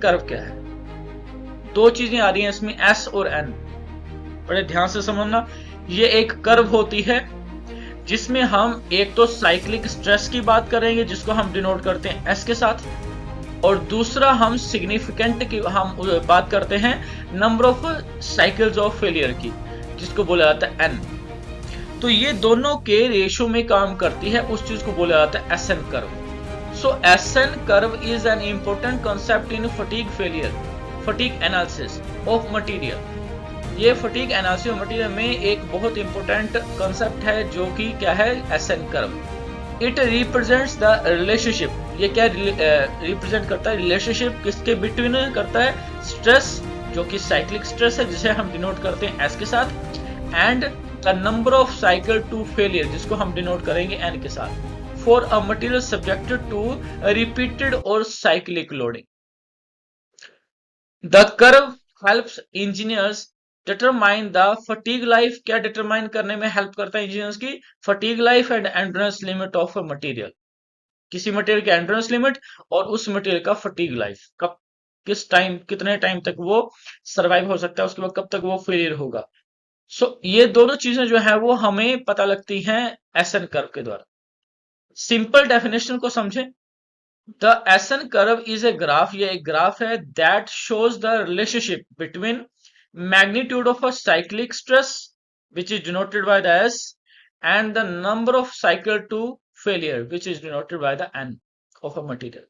Curve क्या है? दो चीजें आ रही हैं इसमें, एस और एन, बड़े ध्यान से समझना। ये एक कर्व होती है जिसमें हम एक तो साइक्लिक स्ट्रेस की बात करेंगे जिसको हम डिनोट करते हैं एस के साथ, और दूसरा हम सिग्निफिकेंट की हम बात करते हैं number of cycles of failure की, जिसको बोला जाता है एन। तो ये दोनों के रेशो में काम करती है, उस चीज को बोला जाता है S N curve. So S N curve is an important concept in fatigue failure, fatigue analysis of material. ये फटीग एनालिसिस ऑफ मटेरियल में एक बहुत इंपॉर्टेंट कॉन्सेप्ट है जो कि क्या है, S N curve. It represents the relationship, ये क्या रिप्रेजेंट करता है, रिलेशनशिप किसके बिटवीन करता है, स्ट्रेस जो कि साइक्लिक स्ट्रेस है जिसे हम डिनोट करते हैं एस के साथ, and the number of cycle to failure जिसको हम डिनोट करेंगे एन के साथ, for a material subjected to repeated और cyclic loading. The curve helps engineers determine the fatigue life, क्या डिटरमाइन करने में हेल्प करता है इंजीनियर्स की, fatigue life and endurance limit of a material, किसी मटेरियल की एंड्योरेंस लिमिट और उस मटेरियल का फटीग लाइफ, कब किस टाइम कितने टाइम तक वो सरवाइव हो सकता है, उसके बाद कब तक वो फेलियर होगा। ये दोनों चीजें जो है वो हमें पता लगती हैं एस एन कर्व के द्वारा। सिंपल डेफिनेशन को समझें, the S N curve is a graph, ये एक ग्राफ है that shows the relationship between magnitude of a cyclic stress which is denoted by the S and the number of cycle to failure which is denoted by the n of a material.